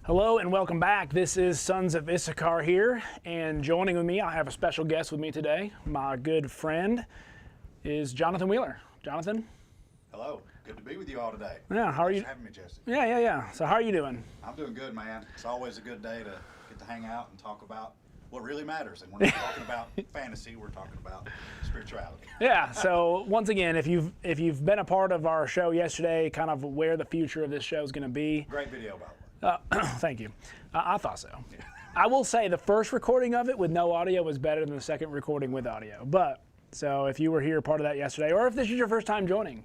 Hello and welcome back. This is Sons of Issachar here, and joining with me, I have a special guest with me today. My good friend is Jonathan Wheeler. Jonathan? Hello. Good to be with you all today. Yeah, how are you? Thanks for having me, Jesse. Yeah. So how are you doing? I'm doing good, man. It's always a good day to get to hang out and talk about what really matters. And we're not talking about fantasy, we're talking about spirituality. Yeah, so once again, if you've been a part of our show yesterday, kind of where the future of this show is going to be. Great video, by the way. Thank you. I thought so. I will say the first recording of it with no audio was better than the second recording with audio. But, so if you were here part of that yesterday, or if this is your first time joining,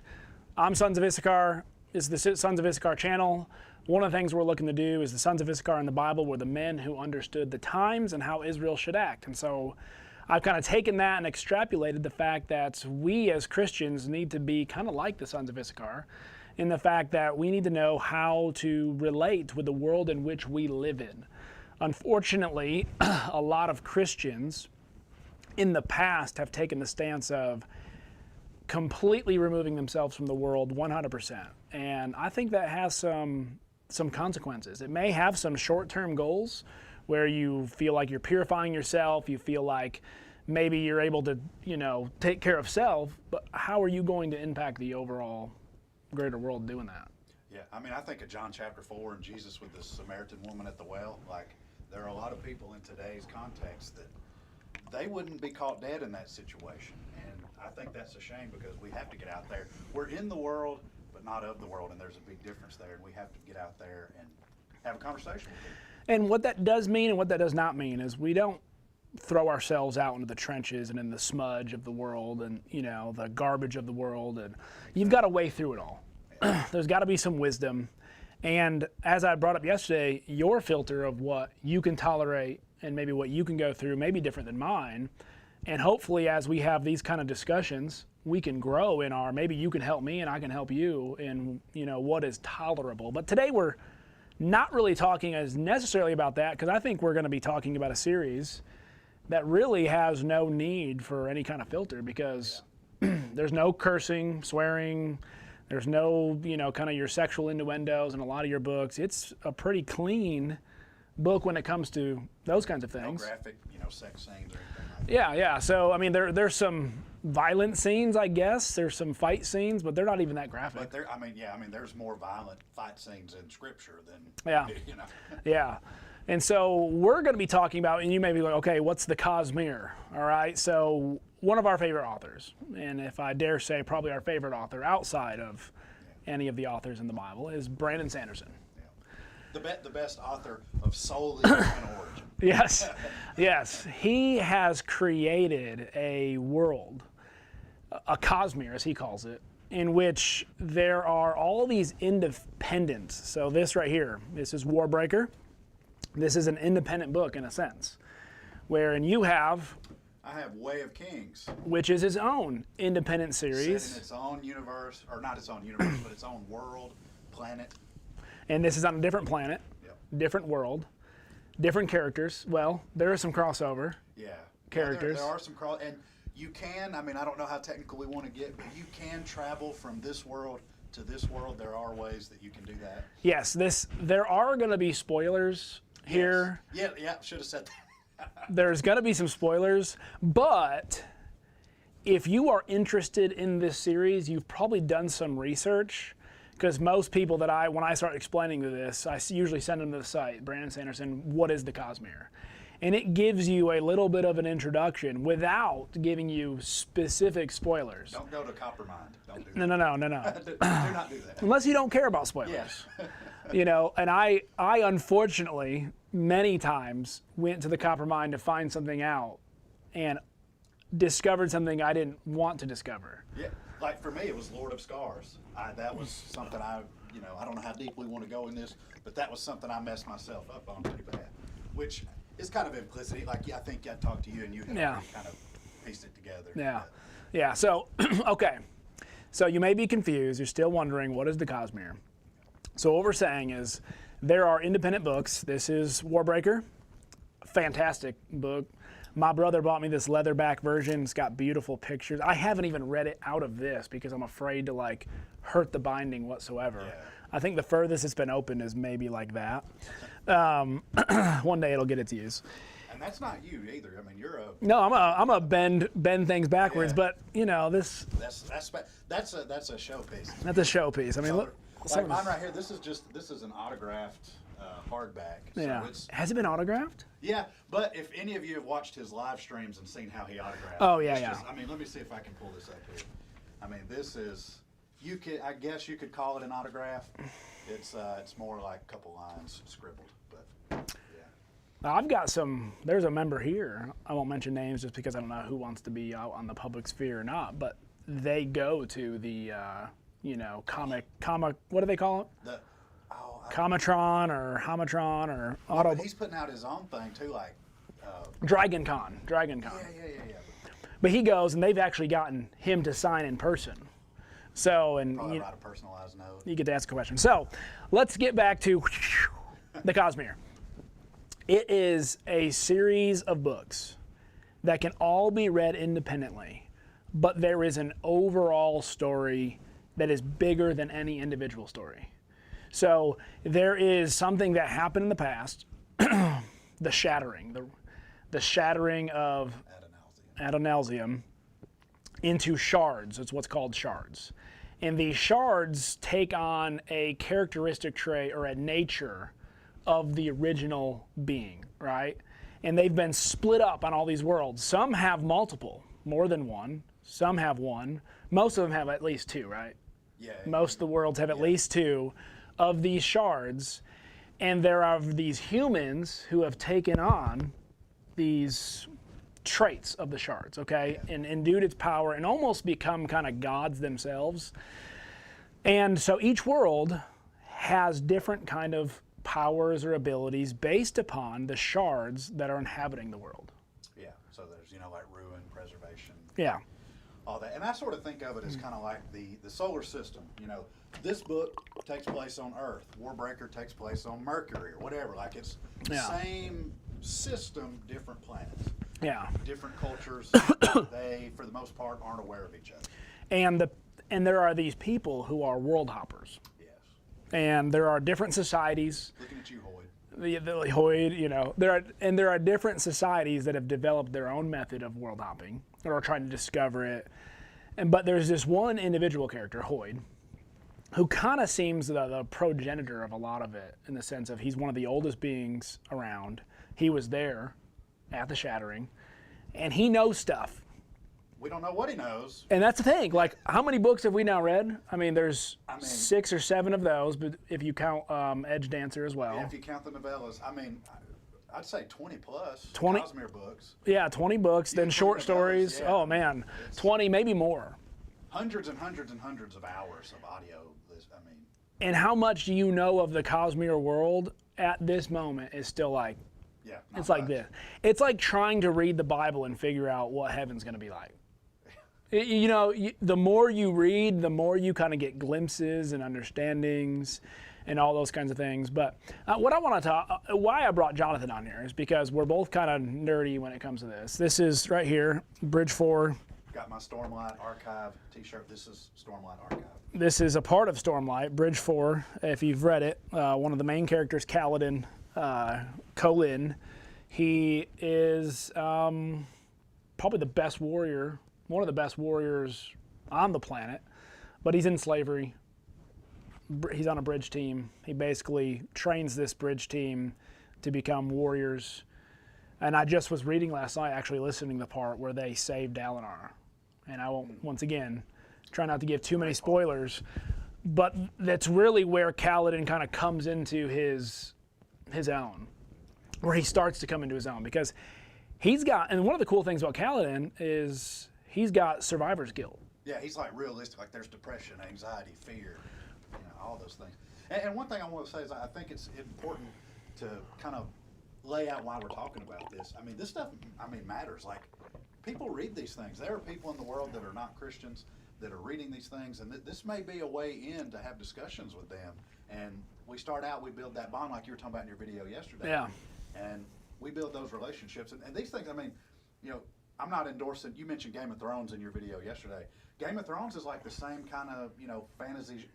I'm Sons of Issachar. This is the Sons of Issachar channel. One of the things we're looking to do is the Sons of Issachar in the Bible were the men who understood the times and how Israel should act. And so I've kind of taken that and extrapolated the fact that we as Christians need to be kind of like the Sons of Issachar in the fact that we need to know how to relate with the world in which we live in. Unfortunately, a lot of Christians in the past have taken the stance of completely removing themselves from the world 100%. And I think that has some consequences. It may have some short-term goals where you feel like you're purifying yourself, you feel like maybe you're able to, take care of self, but how are you going to impact the overall greater world doing that? Yeah, I think of John chapter 4 and Jesus with the Samaritan woman at the well. Like, there are a lot of people in today's context that they wouldn't be caught dead in that situation. And I think that's a shame because we have to get out there. We're in the world, but not of the world, and there's a big difference there. And we have to get out there and have a conversation with people. And what that does mean and what that does not mean is we don't throw ourselves out into the trenches and in the smudge of the world and, the garbage of the world. And you've got to weigh through it all. There's got to be some wisdom. And as I brought up yesterday, your filter of what you can tolerate and maybe what you can go through may be different than mine. And hopefully as we have these kind of discussions, we can grow in maybe you can help me and I can help you in, what is tolerable. But today we're not really talking as necessarily about that because I think we're going to be talking about a series that really has no need for any kind of filter because there's no cursing, swearing, there's no, kind of your sexual innuendos in a lot of your books. It's a pretty clean book when it comes to those kinds of things. No graphic, sex scenes or anything like that. Yeah. So, there's some violent scenes, I guess. There's some fight scenes, but they're not even that graphic. But there's more violent fight scenes in Scripture than, Yeah. And so we're going to be talking about, and you may be like, okay, what's the Cosmere? All right, so one of our favorite authors, and if I dare say probably our favorite author outside of any of the authors in the Bible, is Brandon Sanderson. Yeah. The best author of soul and origin. Yes. He has created a world, a Cosmere as he calls it, in which there are all these independents. So this right here, this is Warbreaker. This is an independent book in a sense, wherein I have Way of Kings, which is its own independent series. Set in its own universe, or not its own universe, but its own world, planet. And this is on a different planet, different world, different characters. Well, there is some crossover. Characters. There are some and you can. I don't know how technical we want to get, but you can travel from this world to this world. There are ways that you can do that. Yes, there are going to be spoilers here. Yeah, should have said that. There's going to be some spoilers, but if you are interested in this series, you've probably done some research, because most people when I start explaining this, I usually send them to the site, Brandon Sanderson, what is the Cosmere? And it gives you a little bit of an introduction without giving you specific spoilers. Don't go to Coppermind. Don't do that. No. do not do that. Unless you don't care about spoilers. Yeah. And I unfortunately many times went to the Coppermind to find something out and discovered something I didn't want to discover. Yeah, like for me it was Lord of Scars. That was something I don't know how deep we want to go in this, but that was something I messed myself up on pretty bad, which is kind of implicit. Like, I think I talked to you and you had kind of pieced it together. Yeah. So, okay. So you may be confused. You're still wondering, what is the Cosmere? So what we're saying is there are independent books. This is Warbreaker. Fantastic book. My brother bought me this leatherback version. It's got beautiful pictures. I haven't even read it out of this because I'm afraid to hurt the binding whatsoever. Yeah. I think the furthest it's been opened is maybe like that. One day it'll get its use. And that's not you either. I mean, you're a No, I'm a bend things backwards, Yeah. but you know this. that's a showpiece. That's a showpiece. I mean, look. Like mine right here. This is an autographed hardback. So Yeah. it's Has it been autographed? yeah. But if any of you have watched his live streams and seen how he autographed, Oh, yeah, it's yeah. I mean, let me see if I can pull this up here. I mean, this is I guess you could call it an autograph. It's more like a couple lines scribbled, but yeah. Now, I've got some. There's a member here. I won't mention names just because I don't know who wants to be out on the public sphere or not. But they go to the, comic. What do they call it? The Comatron or Homatron or but he's putting out his own thing too, like Dragon Con. yeah. But he goes, and they've actually gotten him to sign in person. So, and Probably write a personalized note. you get to ask a question. So, let's get back to the Cosmere. It is a series of books that can all be read independently, but there is an overall story that is bigger than any individual story. So there is something that happened in the past, the shattering, the shattering of Adonalsium into shards. It's what's called shards. And these shards take on a characteristic trait or a nature of the original being, right? And they've been split up on all these worlds. Some have multiple, more than one. Some have one. Most of them have at least two, right? Yeah. Most of the worlds have at least two of these shards. And there are these humans who have taken on these traits of the shards, okay? And endued its power and almost become kind of gods themselves. And so each world has different kind of powers or abilities based upon the shards that are inhabiting the world. Yeah. So there's like ruin, preservation. Yeah. All that. And I sort of think of it as kind of like the solar system. This book takes place on Earth. Warbreaker takes place on Mercury or whatever. Like it's the same system, different planets. Yeah. Different cultures. They, for the most part, aren't aware of each other. And there are these people who are world hoppers. Yes. And there are different societies. Looking at you, Hoyd. The Hoyd, there are different societies that have developed their own method of world hopping or are trying to discover it. But there's this one individual character, Hoyd, who kind of seems the progenitor of a lot of it in the sense of he's one of the oldest beings around. He was there at the shattering, and he knows stuff. We don't know what he knows. And that's the thing. Like, how many books have we now read? I mean, there's 6 or 7 of those, but if you count Edge Dancer as well. Yeah, if you count the novellas, I mean, I'd say 20 plus 20 Cosmere books. Yeah, 20 books, then short stories. Yeah. Oh, man, 20, maybe more. Hundreds and hundreds and hundreds of hours of audio. And how much do you know of the Cosmere world at this moment is still like, yeah, it's like this. It's like trying to read the Bible and figure out what heaven's going to be like. The more you read, the more you kind of get glimpses and understandings and all those kinds of things. But what I want to talk, why I brought Jonathan on here is because we're both kind of nerdy when it comes to this. This is right here, Bridge 4. Got my Stormlight Archive t-shirt. This is Stormlight Archive. This is a part of Stormlight, Bridge 4. If you've read it, one of the main characters, Kaladin, Kholin, he is probably the best warrior, one of the best warriors on the planet, but he's in slavery. He's on a bridge team. He basically trains this bridge team to become warriors. And I just was reading last night, actually listening to the part where they saved Dalinar. And I won't, once again, try not to give too many spoilers, but that's really where Kaladin kind of comes into his own, where he starts to come into his own, because he's got, and one of the cool things about Kaladin is he's got survivor's guilt. Yeah, he's like realistic, like there's depression, anxiety, fear, all those things. And one thing I want to say is I think it's important to kind of lay out why we're talking about this. I mean, this stuff, matters. Like, people read these things. There are people in the world that are not Christians that are reading these things, and this may be a way in to have discussions with them. And we start out, we build that bond like you were talking about in your video yesterday. Yeah. And we build those relationships. And these things, I'm not endorsing, you mentioned Game of Thrones in your video yesterday. Game of Thrones is like the same kind of,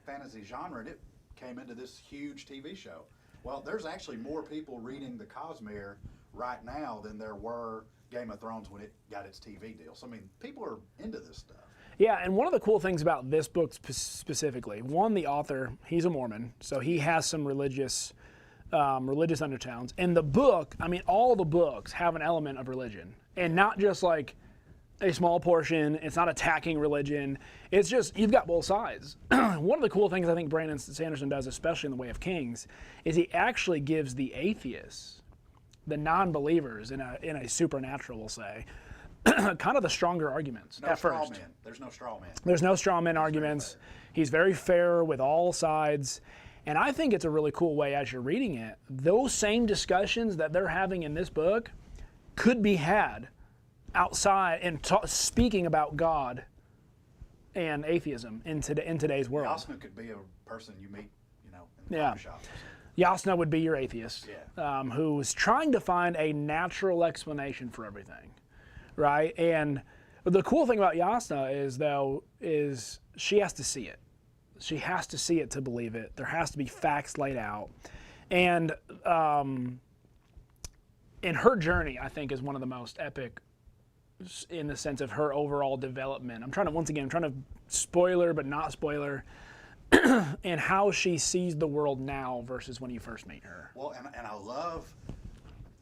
fantasy genre, and it came into this huge TV show. Well, there's actually more people reading the Cosmere right now than there were Game of Thrones when it got its TV deal. So, I mean, people are into this stuff. Yeah, and one of the cool things about this book specifically, one, the author, he's a Mormon, so he has some religious undertones. And the book, I mean, all the books have an element of religion, and not just like a small portion. It's not attacking religion. It's just, you've got both sides. One of the cool things I think Brandon Sanderson does, especially in The Way of Kings, is he actually gives the atheists, the non-believers in a supernatural, we'll say, kind of the stronger arguments at first. There's no straw man. There's no straw man arguments. He's very fair with all sides. And I think it's a really cool way as you're reading it. Those same discussions that they're having in this book could be had outside and speaking about God and atheism in today's world. Yasna could be a person you meet, in the coffee shop. Yasna would be your atheist, Yeah. Who's trying to find a natural explanation for everything, right? And the cool thing about Yasna is she has to see it. She has to see it to believe it. There has to be facts laid out. And in her journey, I think, is one of the most epic in the sense of her overall development. I'm trying to spoiler but not spoiler, and how she sees the world now versus when you first meet her. Well, and I love,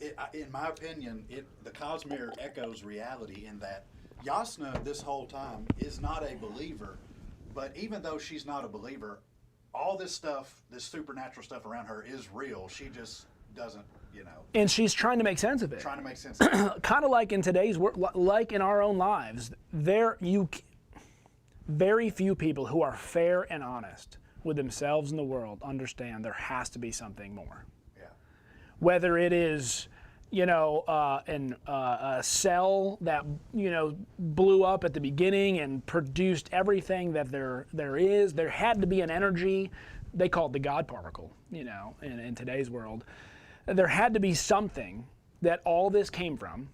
it, in my opinion, the Cosmere echoes reality in that Yasna this whole time is not a believer, but even though she's not a believer, all this stuff, this supernatural stuff around her is real. She just doesn't, And she's trying to make sense of it. Trying to make sense of it. Kind of like in today's world, like in our own lives, very few people who are fair and honest with themselves and the world understand there has to be something more. Yeah. Whether it is, a cell that, blew up at the beginning and produced everything that there is. There had to be an energy. They call it the God particle, in today's world. There had to be something that all this came from.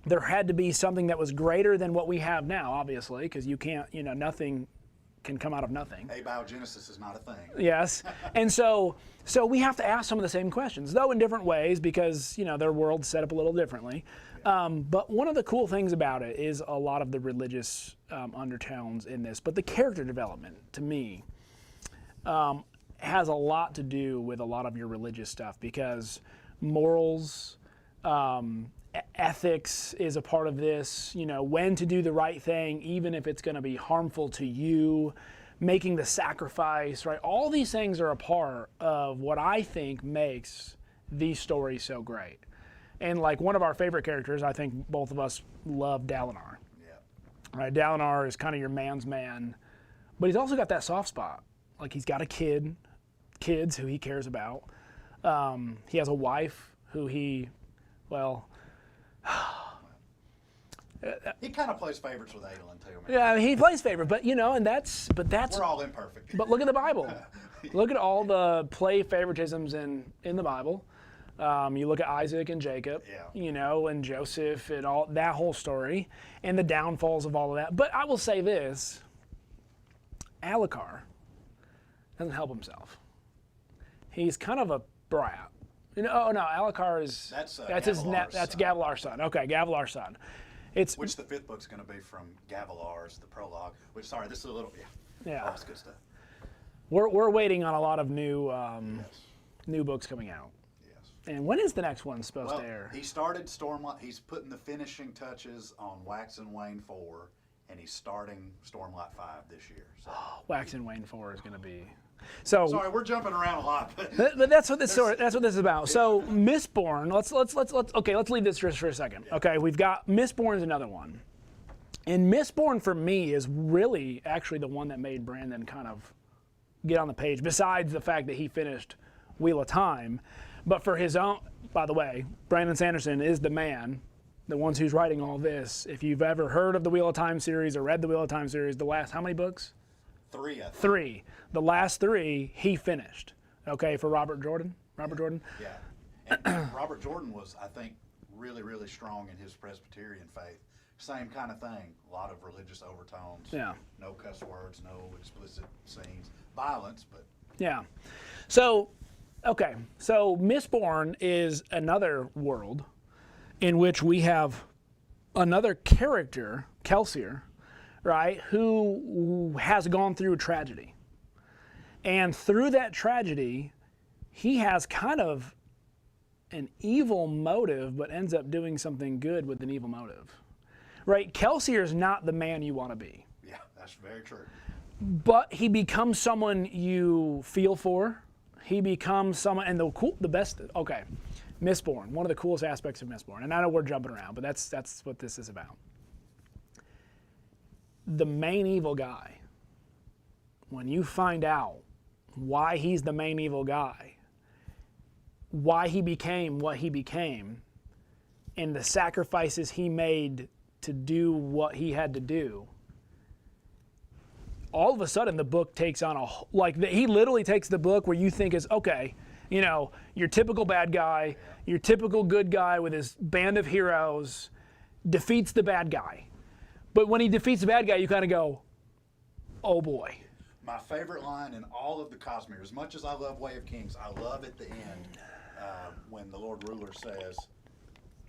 There had to be something that was greater than what we have now, obviously, because you can't, nothing can come out of nothing. Abiogenesis is not a thing. Yes. And so we have to ask some of the same questions, though in different ways, because, their world's set up a little differently. But one of the cool things about it is a lot of the religious undertones in this. But the character development, to me, has a lot to do with a lot of your religious stuff, because morals, ethics is a part of this, when to do the right thing, even if it's going to be harmful to you, making the sacrifice, right? All these things are a part of what I think makes these stories so great. And like one of our favorite characters, I think both of us love Dalinar. Yeah. Right? Dalinar is kind of your man's man, but he's also got that soft spot. Like he's got kids who he cares about. He has a wife who he kind of plays favorites with Adolin too, man. Yeah, he plays favorite, but that's we're all imperfect. But look at the Bible. Look at all the play favoritisms in the Bible. You look at Isaac and Jacob, and Joseph and all that whole story, and the downfalls of all of that. But I will say this: Alucard doesn't help himself. He's kind of a brat. Alucard is that's Gavilar's son. Okay, Gavilar's son. Which the fifth book's going to be from Gavilar's, the prologue. This is a little yeah. That's good stuff. We're waiting on a lot of new books coming out. Yes. And when is the next one supposed to air? He started Stormlight. He's putting the finishing touches on Wax and Wayne 4, and he's starting Stormlight 5 this year. So. Wax and Wayne 4 is going to be. So sorry, we're jumping around a lot, but that's what this is about. So Mistborn, let's leave this just for a second. Yeah. Okay, we've got Mistborn is another one, and Mistborn for me is really actually the one that made Brandon kind of get on the page. Besides the fact that he finished Wheel of Time, but for his own. By the way, Brandon Sanderson is the man, the ones who's writing all this. If you've ever heard of the Wheel of Time series or read the Wheel of Time series, the last how many books? 3, I think. 3. The last 3 he finished. Okay, for Robert Jordan. Jordan. Yeah, and Robert Jordan was, I think, really, really strong in his Presbyterian faith. Same kind of thing. A lot of religious overtones. Yeah. No cuss words, no explicit scenes, violence, but. Yeah. So Okay, so Mistborn is another world in which we have another character, Kelsier, right, who has gone through a tragedy. And through that tragedy, he has kind of an evil motive, but ends up doing something good with an evil motive. Right? Kelsier is not the man you want to be. Yeah, that's very true. But he becomes someone you feel for. He becomes someone, and the best, okay, Mistborn, one of the coolest aspects of Mistborn, and I know we're jumping around, but that's what this is about. The main evil guy, when you find out why he's the main evil guy, why he became what he became, and the sacrifices he made to do what he had to do, all of a sudden the book takes on he literally takes the book where you think is, okay, you know, your typical bad guy, your typical good guy with his band of heroes defeats the bad guy. But when he defeats the bad guy, you kind of go, oh boy. My favorite line in all of the Cosmere, as much as I love Way of Kings, I love at the end when the Lord Ruler says,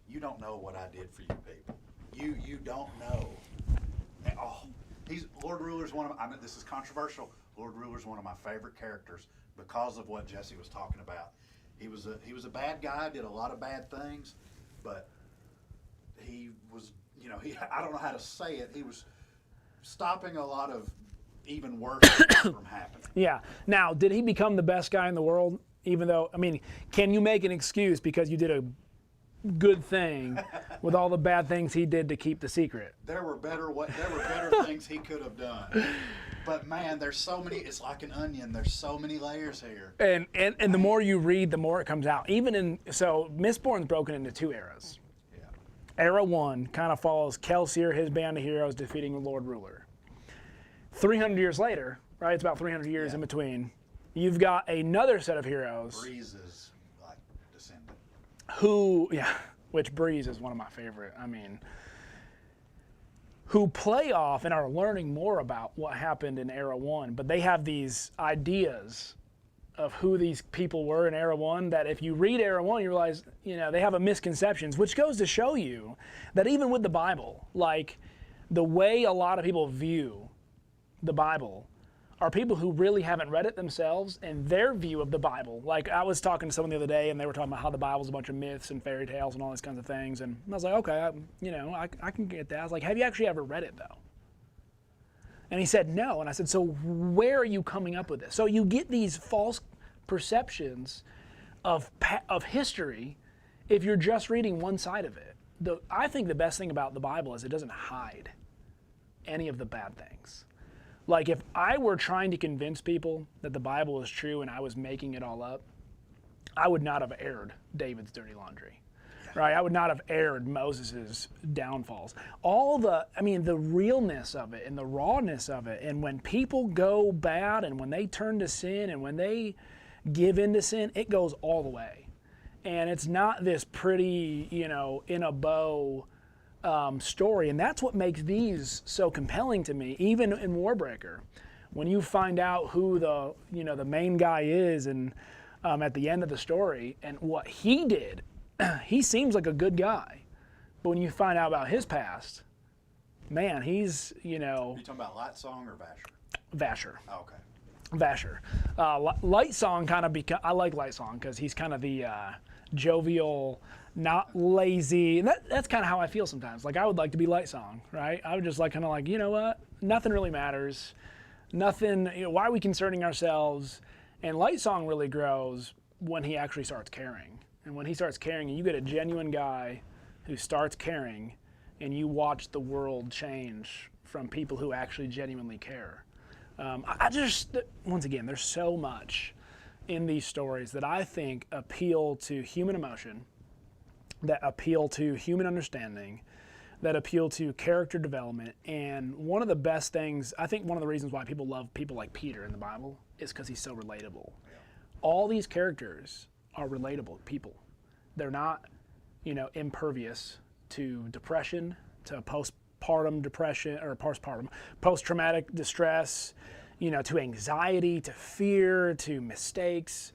you don't know what I did for you people. You don't know. And, Lord Ruler's one of my, this is controversial. Lord Ruler's one of my favorite characters because of what Jesse was talking about. He was a bad guy, did a lot of bad things, but he was, I don't know how to say it. He was stopping a lot of even worse things from happening. Yeah. Now, did he become the best guy in the world? Even though, I mean, can you make an excuse because you did a good thing with all the bad things he did to keep the secret? There were better things he could have done. But man, there's so many. It's like an onion. There's so many layers here. And the more you read, the more it comes out. So Mistborn's broken into two eras. Yeah. Era 1 kind of follows Kelsier, his band of heroes defeating the Lord Ruler. 300 years later, right? It's about 300 years in between. You've got another set of heroes. Breeze's like descendant. Which Breeze is one of my favorite. I mean, who play off and are learning more about what happened in Era 1, but they have these ideas of who these people were in Era 1 that if you read Era 1, you realize, they have a misconceptions, which goes to show you that even with the Bible, like the way a lot of people view the Bible are people who really haven't read it themselves, and their view of the Bible. Like, I was talking to someone the other day, and they were talking about how the Bible's a bunch of myths and fairy tales and all these kinds of things, and I was like, okay, I can get that. I was like, have you actually ever read it, though? And he said, no. And I said, so where are you coming up with this? So you get these false perceptions of history if you're just reading one side of it. I think the best thing about the Bible is it doesn't hide any of the bad things. Like, if I were trying to convince people that the Bible is true and I was making it all up, I would not have aired David's dirty laundry, right? I would not have aired Moses's downfalls. The realness of it and the rawness of it, and when people go bad and when they turn to sin and when they give in to sin, it goes all the way. And it's not this pretty, in a bow story, and that's what makes these so compelling to me. Even in Warbreaker, when you find out who the main guy is, and at the end of the story, and what he did, he seems like a good guy, but when you find out about his past, man, he's Are you talking about Lightsong or Vasher? Vasher. Oh, okay. Vasher. Lightsong kind of I like Lightsong because he's kind of the jovial, not lazy, and that's kind of how I feel sometimes. Like, I would like to be Lightsong, right? I would just kind of like, you know what? Nothing really matters. Nothing. Why are we concerning ourselves? And Lightsong really grows when he actually starts caring. And when he starts caring, and you get a genuine guy who starts caring, and you watch the world change from people who actually genuinely care. Once again, there's so much in these stories that I think appeal to human emotion, that appeal to human understanding, that appeal to character development. And one of the best things, I think one of the reasons why people love people like Peter in the Bible is because he's so relatable. Yeah. All these characters are relatable people. They're not, impervious to depression, to postpartum depression, or post-traumatic distress, to anxiety, to fear, to mistakes.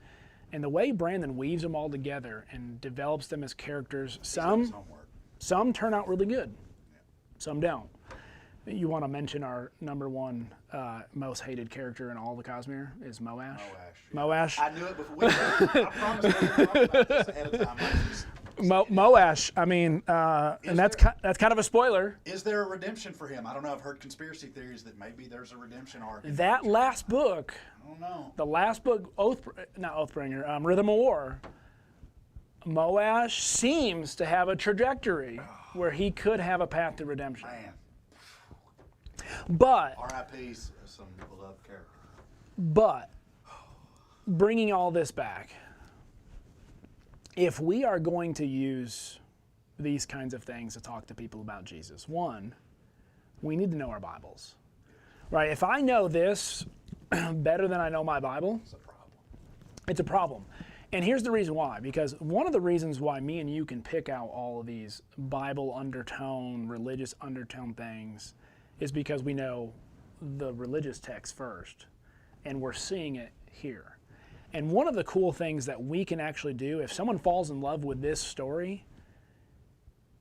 And the way Brandon weaves them all together and develops them as characters, He's done his some turn out really good, some don't. You want to mention our number one most hated character in all the Cosmere is Moash. Moash. I knew it before. I promised we would talk about this ahead of time. Moash. I mean, and that's kind of a spoiler. Is there a redemption for him? I don't know. I've heard conspiracy theories that maybe there's a redemption arc. That last book. I don't know. The last book, not Oathbringer, Rhythm of War. Moash seems to have a trajectory where he could have a path to redemption. Man. But R.I.P.'s some beloved character. But bringing all this back, if we are going to use these kinds of things to talk to people about Jesus, one, we need to know our Bibles, right? If I know this better than I know my Bible, It's a problem. it's a problem. And here's the reason why, because one of the reasons why me and you can pick out all of these Bible undertone, religious undertone things is because we know the religious text first, and we're seeing it here. And one of the cool things that we can actually do, if someone falls in love with this story,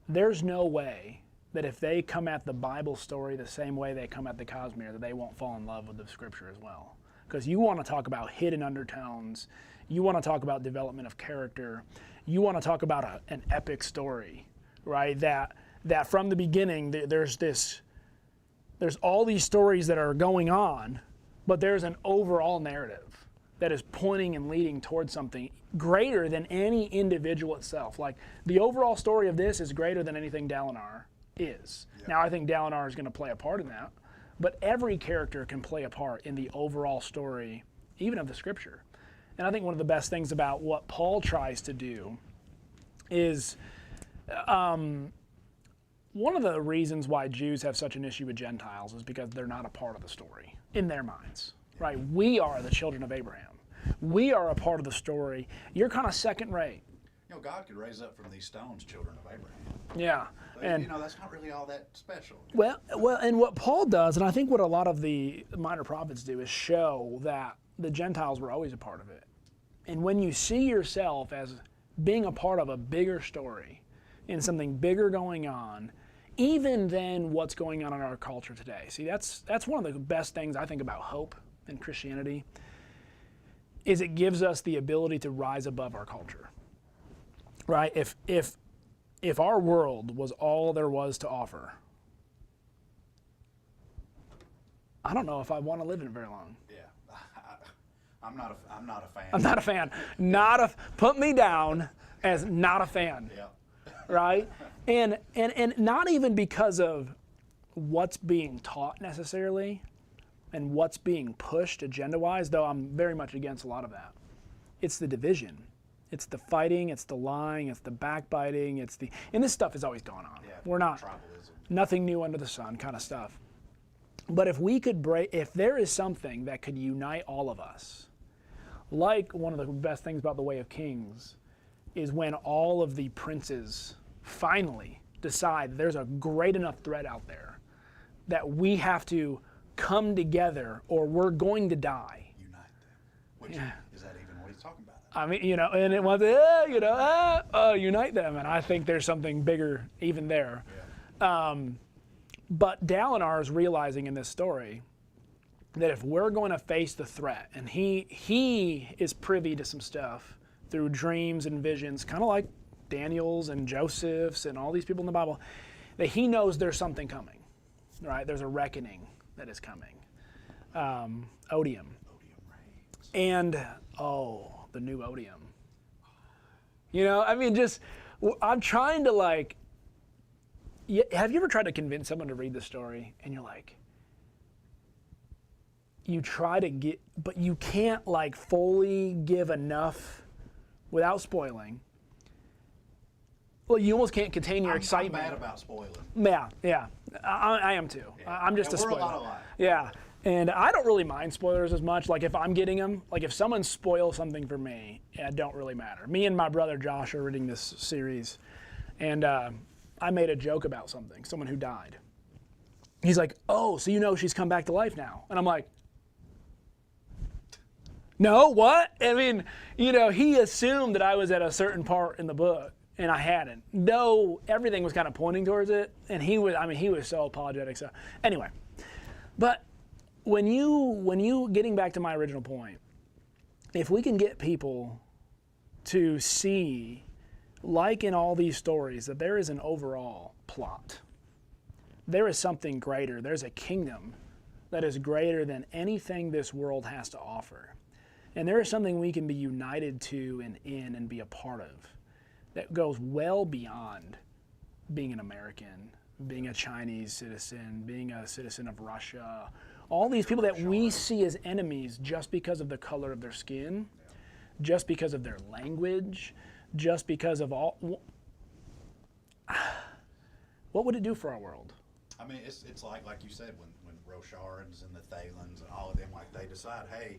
there's no way that if they come at the Bible story the same way they come at the Cosmere, that they won't fall in love with the Scripture as well. Because you want to talk about hidden undertones, you want to talk about development of character, you want to talk about an epic story, right? That from the beginning, there's all these stories that are going on, but there's an overall narrative that is pointing and leading towards something greater than any individual itself. Like, the overall story of this is greater than anything Dalinar is. Yeah. Now, I think Dalinar is going to play a part in that, but every character can play a part in the overall story, even of the Scripture. And I think one of the best things about what Paul tries to do is one of the reasons why Jews have such an issue with Gentiles is because they're not a part of the story in their minds, right? We are the children of Abraham. We are a part of the story. You're kind of second rate. You know, God could raise up from these stones children of Abraham. Yeah. But, and you know, that's not really all that special. Well, and what Paul does, and I think what a lot of the minor prophets do, is show that the Gentiles were always a part of it. And when you see yourself as being a part of a bigger story and something bigger going on, even than what's going on in our culture today. See, that's one of the best things I think about hope in Christianity, is it gives us the ability to rise above our culture, right? If our world was all there was to offer, I don't know if I want to live in it very long. Yeah, I'm not a fan. I'm not a fan. Put me down as not a fan. Yeah. Right? And not even because of what's being taught necessarily and what's being pushed agenda-wise, though I'm very much against a lot of that. It's the division. It's the fighting, it's the lying, it's the backbiting, and this stuff has always gone on. Yeah, We're not, tribalism. Nothing new under the sun kind of stuff. But if there is something that could unite all of us, like one of the best things about the Way of Kings is when all of the princes finally decide there's a great enough threat out there that we have to come together or we're going to die. Unite them. Which, is that even what he's talking about? I mean, and it was, unite them. And I think there's something bigger even there. Yeah. But Dalinar is realizing in this story that if we're going to face the threat, and he is privy to some stuff through dreams and visions, kind of like Daniel's and Joseph's and all these people in the Bible, that he knows there's something coming, right? There's a reckoning that is coming. Odium. And, the new Odium. I'm trying to have you ever tried to convince someone to read the story and you're like, you try to get, but you can't fully give enough without spoiling. Well, you almost can't contain your excitement. I'm mad about spoiling. Yeah. I am too. Yeah. I'm just a spoiler. We're a lot alike. Yeah. And I don't really mind spoilers as much. Like, if I'm getting them, if someone spoils something for me, it don't really matter. Me and my brother Josh are reading this series, and I made a joke about someone who died. He's like, oh, so she's come back to life now. And I'm like, No, what? I mean, he assumed that I was at a certain part in the book, and I hadn't. No, everything was kind of pointing towards it, and he was so apologetic. So anyway, but when you getting back to my original point, if we can get people to see, like in all these stories, that there is an overall plot, there is something greater. There's a kingdom that is greater than anything this world has to offer. And there is something we can be united to and in and be a part of that goes well beyond being an American, being a Chinese citizen, being a citizen of Russia. All these people that we see as enemies just because of the color of their skin, just because of their language, just because of all. What would it do for our world? I mean, it's like you said, when Rosharans and the Thalans and all of them, like they decide, hey,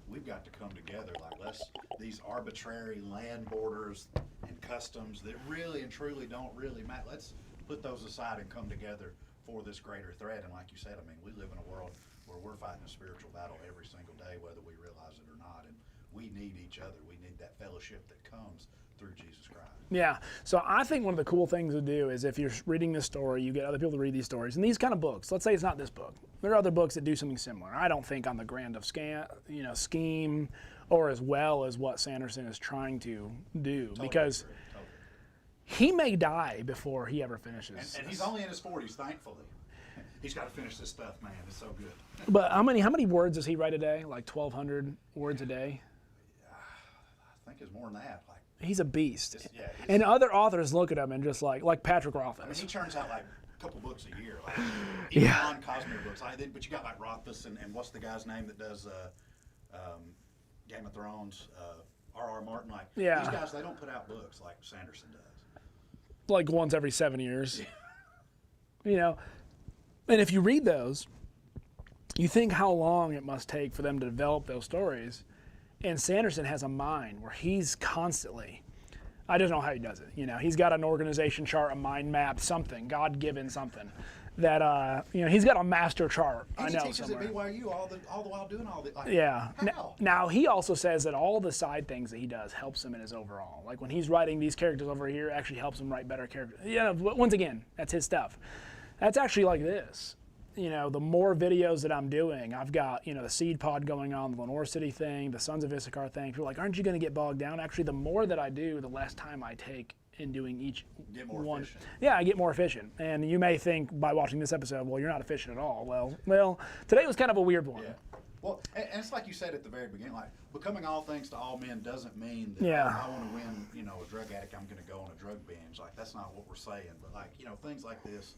we've got to come together. Like these arbitrary land borders and customs that really and truly don't really matter. Let's put those aside and come together for this greater threat. And like you said, I mean, we live in a world where we're fighting a spiritual battle every single day, whether we realize it or not. And we need each other. We need that fellowship that comes through Jesus Christ. Yeah. So I think one of the cool things to do is if you're reading this story, you get other people to read these stories. And these kind of books, let's say it's not this book. There are other books that do something similar. I don't think on the grand of scheme or as well as what Sanderson is trying to do. Totally because agree. Totally. He may die before he ever finishes. And he's only in his 40s, thankfully. He's got to finish this stuff, man. It's so good. But how many words does he write a day? Like 1,200 words a day? I think it's more than that. Like, he's a beast. Yeah, and other authors look at him and just like Patrick Rothfuss. I mean, he churns out like a couple books a year, like even Yeah. non-Cosmere books. But you got like Rothfuss and what's the guy's name that does Game of Thrones? R.R. Martin. Like Yeah. these guys, they don't put out books like Sanderson does. Like once every 7 years. And if you read those, you think how long it must take for them to develop those stories. And Sanderson has a mind where he's constantly, I don't know how he does it. He's got an organization chart, a mind map, something, God-given something that, he's got a master chart. And I know he teaches somewhere. at BYU all the while doing all the. Like, Yeah. How? Now, he also says that all the side things that he does helps him in his overall. Like when he's writing these characters over here, actually helps him write better characters. Once again, that's his stuff. That's actually like this. The more videos that I'm doing, I've got, the Seed Pod going on, the Lenore City thing, the Sons of Issachar thing. People are like, aren't you going to get bogged down? Actually, the more that I do, the less time I take in doing each Get more one. efficient. Yeah, I get more efficient. And you may think by watching this episode, well, you're not efficient at all. Well, today was kind of a weird one. Yeah. Well, and it's like you said at the very beginning, like becoming all things to all men doesn't mean that Yeah. I want to win, a drug addict, I'm going to go on a drug binge. Like that's not what we're saying. But like, things like this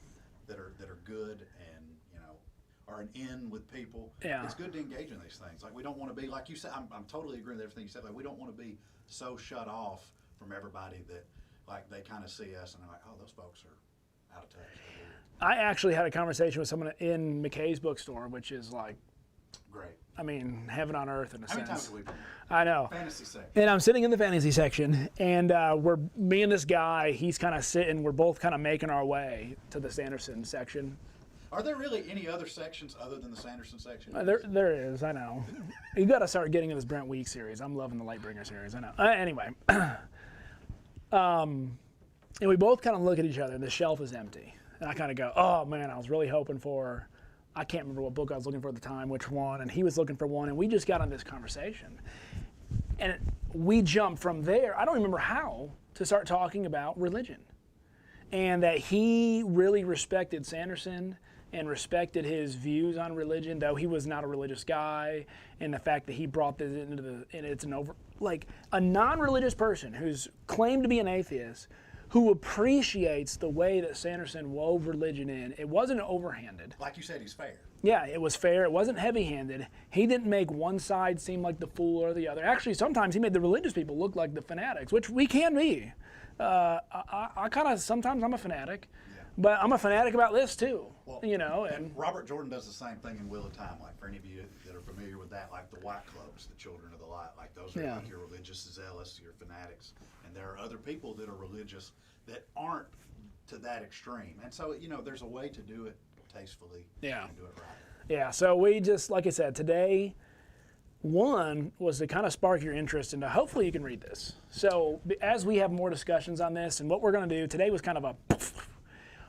that are good and are an in with people. Yeah. It's good to engage in these things. Like we don't want to be like you said. I'm totally agreeing with everything you said. Like we don't want to be so shut off from everybody that like they kind of see us and they're like, oh, those folks are out of touch. They're weird. I actually had a conversation with someone in McKay's bookstore, which is like, Great. I mean, heaven on earth in a How many times sense. have we been? I know. Fantasy section. And I'm sitting in the fantasy section, and me and this guy, he's kind of sitting, we're both kind of making our way to the Sanderson section. Are there really any other sections other than the Sanderson section? There is, I know. You got to start getting in this Brent Week series. I'm loving the Lightbringer series, I know. Anyway. And we both kind of look at each other, and the shelf is empty. And I kind of go, oh, man, I was really hoping for, I can't remember what book I was looking for at the time, which one, and he was looking for one, and we just got on this conversation. And we jumped from there, I don't remember how, to start talking about religion. And that he really respected Sanderson and respected his views on religion, though he was not a religious guy, and the fact that he brought this into a non-religious person who's claimed to be an atheist, who appreciates the way that Sanderson wove religion in. It wasn't overhanded. Like you said, he's fair. Yeah, it was fair. It wasn't heavy-handed. He didn't make one side seem like the fool or the other. Actually, sometimes he made the religious people look like the fanatics, which we can be. Sometimes I'm a fanatic, but I'm a fanatic about this too. Well, and Robert Jordan does the same thing in Wheel of Time. Like for any of you that are familiar with that, like the White Cloaks, the Children of the Light, like those are like your religious zealots, your fanatics, and there are other people that are religious that aren't to that extreme. And so there's a way to do it tastefully. Yeah. And do it right. Yeah, so we just, like I said, today One was to kind of spark your interest into, hopefully you can read this. So as we have more discussions on this, and what we're going to do today was kind of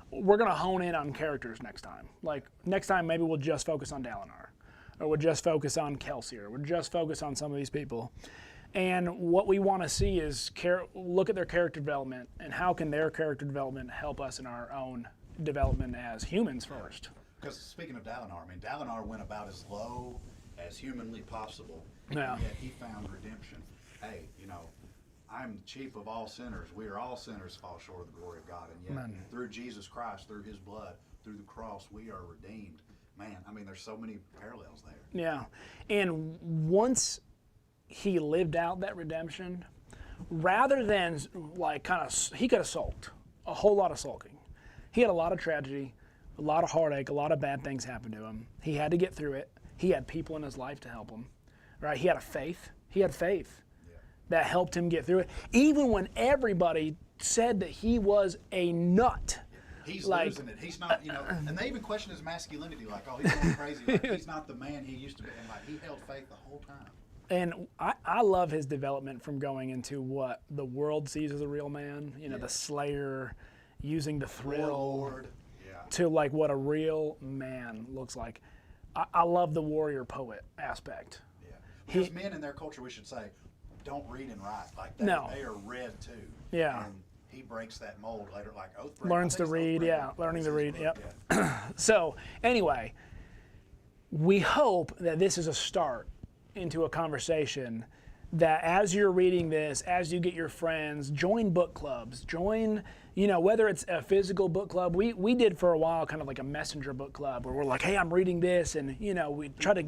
we're going to hone in on characters next time. Like next time, maybe we'll just focus on Dalinar, or we'll just focus on Kelsey, or we'll just focus on some of these people. And what we want to see is look at their character development, and how can their character development help us in our own development as humans first. Because speaking of Dalinar, I mean, Dalinar went about as low as humanly possible, Yeah. and yet he found redemption. Hey, you know, I'm the chief of all sinners. We are all sinners, fall short of the glory of God, and yet Amen. through Jesus Christ, through his blood, through the cross, we are redeemed. Man, I mean, there's so many parallels there. Yeah. And once he lived out that redemption, rather than like he could have sulked, a whole lot of sulking. He had a lot of tragedy, a lot of heartache, a lot of bad things happened to him. He had to get through it. He had people in his life to help him, right? He had faith that helped him get through it. Even when everybody said that he was a nut. He's losing it. He's not, you know, and they even question his masculinity, like, oh, he's going crazy. Like, he's not the man he used to be. And like, he held faith the whole time. And I love his development from going into what the world sees as a real man, you know, the slayer, using the thrill, Warlord. to like what a real man looks like. I love the warrior poet aspect. Yeah. Because men in their culture, we should say, don't read and write. Like, they are read too. Yeah. And he breaks that mold later, like Oathbreaker. Learns to read, learning to read, yep. So anyway, we hope that this is a start into a conversation that as you're reading this, as you get your friends, join book clubs, join, you know, whether it's a physical book club. We did for a while kind of like a messenger book club where we're like, hey, I'm reading this, and, you know, we try to,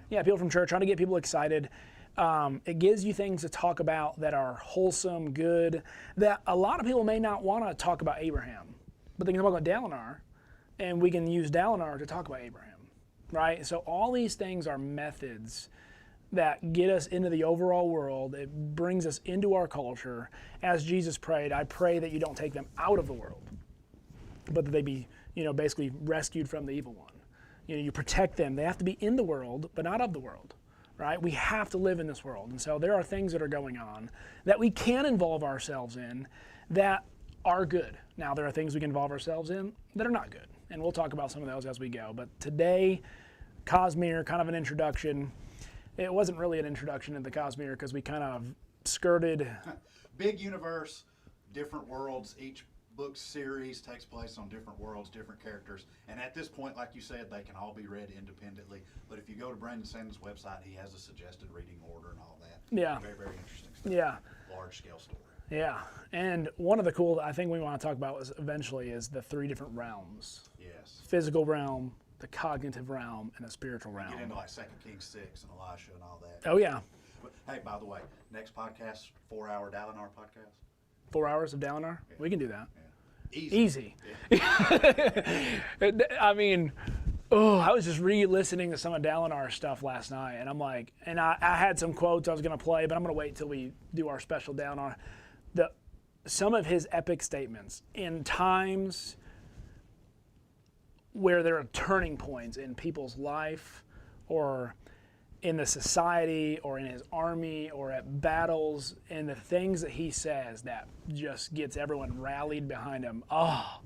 people from church, trying to get people excited. It gives you things to talk about that are wholesome, good, that a lot of people may not want to talk about Abraham, but they can talk about Dalinar, and we can use Dalinar to talk about Abraham, right? So all these things are methods that get us into the overall world. It brings us into our culture. As Jesus prayed, I pray that you don't take them out of the world, but that they be, you know, basically rescued from the evil one. You know, you protect them. They have to be in the world, but not of the world, right? We have to live in this world. And so there are things that are going on that we can involve ourselves in that are good. Now, there are things we can involve ourselves in that are not good. And we'll talk about some of those as we go. But today, Cosmere, kind of an introduction. It wasn't really an introduction to the Cosmere because we kind of skirted. Big universe, different worlds. Each book series takes place on different worlds, different characters. And at this point, like you said, they can all be read independently. But if you go to Brandon Sanders' website, he has a suggested reading order and all that. Yeah. Very, very interesting stuff. Yeah. Large scale story. Yeah. And one of the cool, I think we want to talk about eventually is the three different realms. Yes. Physical realm, the cognitive realm, and the spiritual realm. Get into like 2 Kings 6 and Elisha and all that. Oh, yeah. But, hey, by the way, next podcast, 4-hour Dalinar podcast. 4 hours of Dalinar? Yeah. We can do that. Yeah. Easy. Yeah. I mean, I was just re-listening to some of Dalinar's stuff last night, and I'm like, and I had some quotes I was going to play, but I'm going to wait till we do our special Dalinar. Some of his epic statements in times where there are turning points in people's life or in the society or in his army or at battles, and the things that he says that just gets everyone rallied behind him, are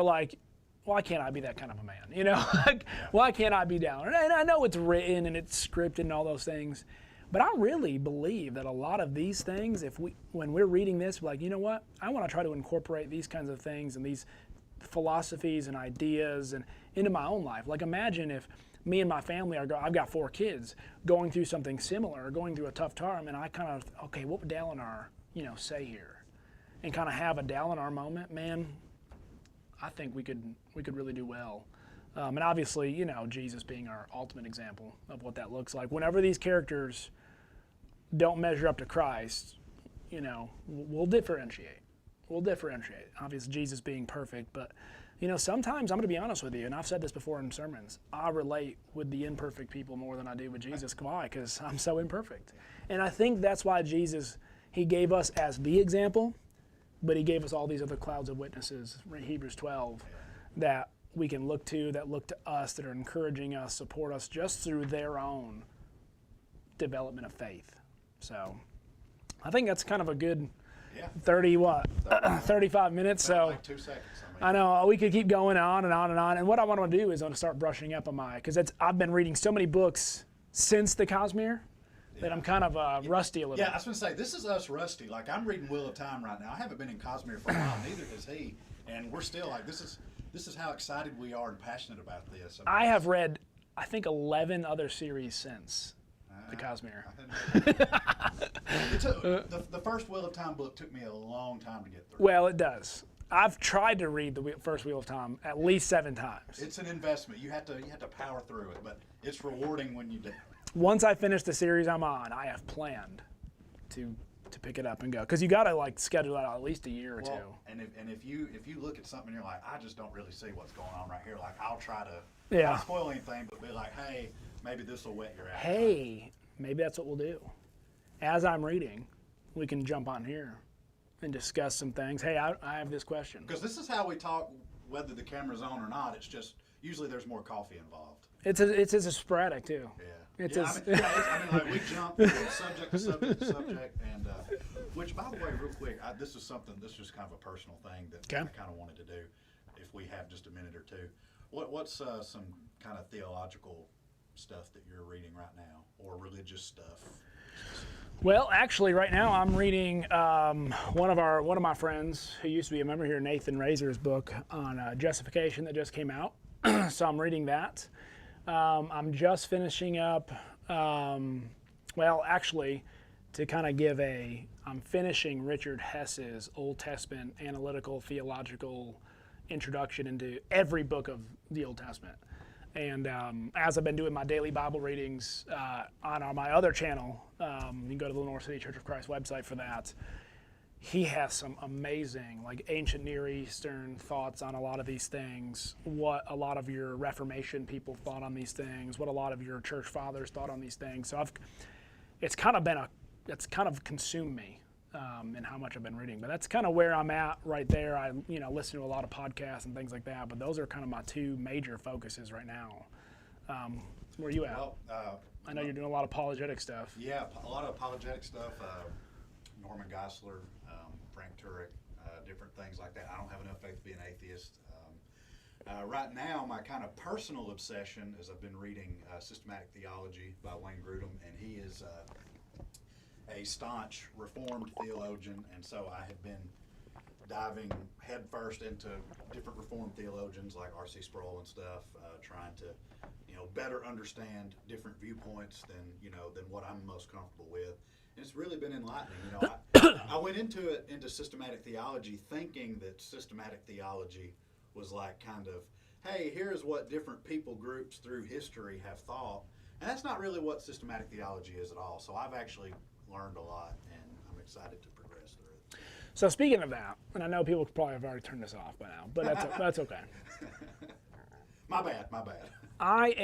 like, why can't I be that kind of a man? You know, like, why can't I be down? And I know it's written and it's scripted and all those things, but I really believe that a lot of these things, when we're reading this, we're like, you know what? I want to try to incorporate these kinds of things and these philosophies and ideas and into my own life. Like, imagine if me and my family I've got 4 kids going through something similar, going through a tough time, and I kind of, okay, what would Dalinar, say here? And kind of have a Dalinar moment, man. I think we could really do well. And obviously, Jesus being our ultimate example of what that looks like. Whenever these characters don't measure up to Christ, we'll differentiate. Obviously, Jesus being perfect, but sometimes I'm going to be honest with you, and I've said this before in sermons, I relate with the imperfect people more than I do with Jesus. Why? Because I'm so imperfect. And I think that's why Jesus, he gave us as the example, but he gave us all these other clouds of witnesses, Hebrews 12, that we can look to, that look to us, that are encouraging us, support us just through their own development of faith. So I think that's kind of a good Yeah. 35 minutes. Felt So like 2 seconds. I know we could keep going on and on and on. And what I want to do is I want to start brushing up on because I've been reading so many books since the Cosmere that I'm kind of rusty a little. Yeah, I was going to say, this is us rusty. Like, I'm reading Wheel of Time right now. I haven't been in Cosmere for a while, neither has he. And we're still like, this is how excited we are and passionate about this. I have read, I think, 11 other series since the Cosmere. The first Wheel of Time book took me a long time to get through. Well, it does. I've tried to read the first Wheel of Time at least 7 times. It's an investment. You have to power through it, but it's rewarding when you do. Once I finish the series I'm on, I have planned to pick it up and go, because you got to like schedule out at least a year or two. And if you look at something and you're like, I just don't really see what's going on right here. Like, I'll try to not spoil anything, but be like, hey, maybe this will whet your appetite. Hey, maybe that's what we'll do. As I'm reading, we can jump on here and discuss some things. Hey, I have this question. Because this is how we talk, whether the camera's on or not. It's just usually there's more coffee involved. It's as sporadic too. Yeah. I mean, like we jump from subject to subject to subject, and which, by the way, real quick, this is just kind of a personal thing that I kind of wanted to do. If we have just a minute or two, what's some kind of theological stuff that you're reading right now, or religious stuff? Well, actually, right now I'm reading one of my friends who used to be a member here, Nathan Razor's book on justification that just came out. So I'm reading that. I'm just finishing up. Well, actually, to kind of give I'm finishing Richard Hess's Old Testament analytical theological introduction into every book of the Old Testament. And as I've been doing my daily Bible readings on my other channel, you can go to the Lenore City Church of Christ website for that. He has some amazing, like, ancient Near Eastern thoughts on a lot of these things, what a lot of your Reformation people thought on these things, what a lot of your church fathers thought on these things. So it's kind of consumed me in how much I've been reading. But that's kind of where I'm at right there. I listen to a lot of podcasts and things like that, but those are kind of my 2 major focuses right now. Where are you at? Well, I know you're doing a lot of apologetic stuff. Yeah, a lot of apologetic stuff. Norman Geisler, Frank Turek, different things like that. I don't have enough faith to be an atheist. Right now, my kind of personal obsession is I've been reading Systematic Theology by Wayne Grudem, and he is a staunch Reformed theologian, and so I have been diving headfirst into different Reformed theologians like R.C. Sproul and stuff, trying to better understand different viewpoints than what I'm most comfortable with. And it's really been enlightening. I went into systematic theology thinking that systematic theology was like kind of, hey, here's what different people groups through history have thought. And that's not really what systematic theology is at all. So I've actually learned a lot, and I'm excited to progress through it. So speaking of that, and I know people probably have already turned this off by now, but that's okay. My bad. I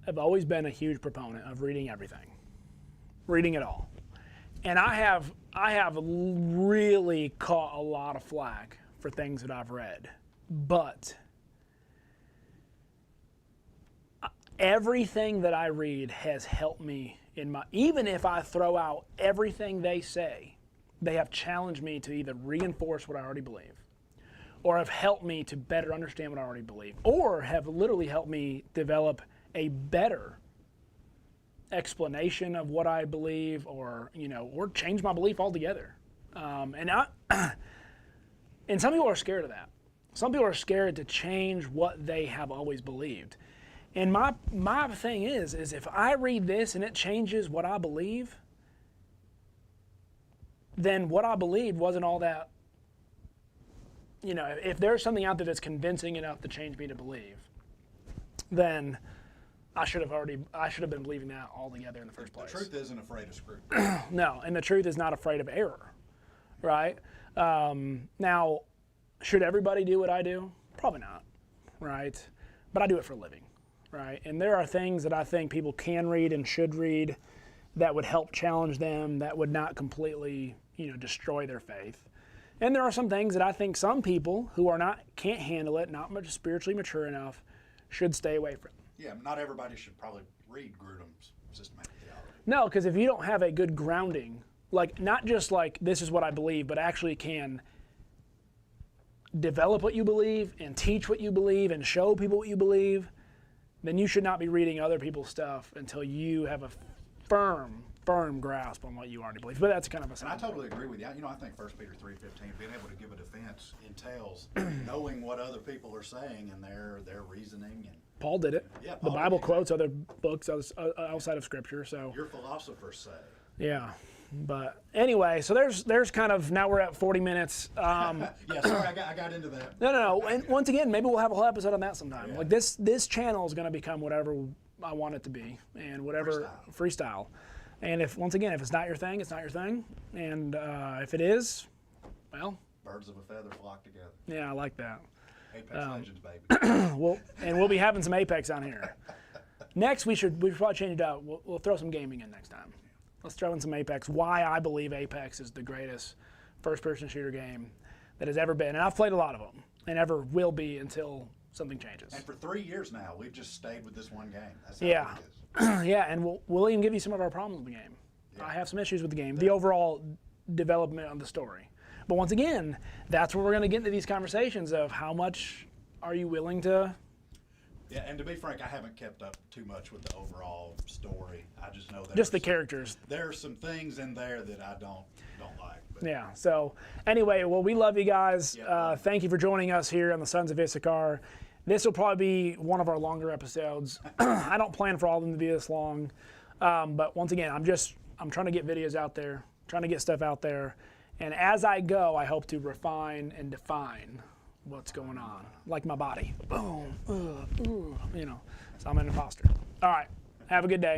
have always been a huge proponent of reading everything, reading it all. And I have really caught a lot of flack for things that I've read. But everything that I read has helped me even if I throw out everything they say, they have challenged me to either reinforce what I already believe, or have helped me to better understand what I already believe, or have literally helped me develop a better explanation of what I believe, or change my belief altogether. And some people are scared of that. Some people are scared to change what they have always believed. And my thing is if I read this and it changes what I believe, then what I believed wasn't all that. If there's something out there that's convincing enough to change me to believe, then I should have been believing that altogether in the first place. The truth isn't afraid of scrutiny. No, and the truth is not afraid of error, right? Now, should everybody do what I do? Probably not, right? But I do it for a living, right? And there are things that I think people can read and should read that would help challenge them, that would not completely, destroy their faith. And there are some things that I think some people who can't handle it, not much spiritually mature enough, should stay away from. Yeah, not everybody should probably read Grudem's Systematic Theology. No, because if you don't have a good grounding, like not just like this is what I believe, but actually can develop what you believe and teach what you believe and show people what you believe, then you should not be reading other people's stuff until you have a firm grasp on what you already believe. But that's kind of a And I totally agree with you. You know, I think 1 Peter 3:15, being able to give a defense entails knowing what other people are saying and their reasoning. And Paul did it. Yeah, The Paul Bible did. quotes other books outside of Scripture. So your philosophers say. yeah. But anyway, so there's kind of, now we're at 40 minutes. Yeah, sorry, I got into that. No. And once again, maybe we'll have a whole episode on that sometime. Yeah. Like this channel is going to become whatever I want it to be, and whatever freestyle. And if it's not your thing, it's not your thing. And if it is, well, Birds of a feather flock together. yeah, I like that. Apex Legends, baby. We'll be having some Apex on here. Next, we should probably change it up. We'll throw some gaming in next time. Let's throw in some Apex. Why I believe Apex is the greatest first-person shooter game that has ever been. And I've played a lot of them, and ever will be until something changes. And for 3 years now, we've just stayed with this one game. That's Yeah. how it is. Yeah, and we'll even give you some of our problems with the game. Yeah. I have some issues with the game, the overall development of the story. But once again, that's where we're going to get into these conversations of how much are you willing to. Yeah, and to be frank, I haven't kept up too much with the overall story. I just know that Just the characters. there are some things in there that I don't like. But Yeah. So anyway, well, we love you guys. Yeah. Thank you for joining us here on the Sons of Issachar. This will probably be one of our longer episodes. I don't plan for all of them to be this long, but once again, I'm trying to get videos out there, trying to get stuff out there, and as I go, I hope to refine and define what's going on, like my body. Boom. So I'm an imposter. All right. Have a good day.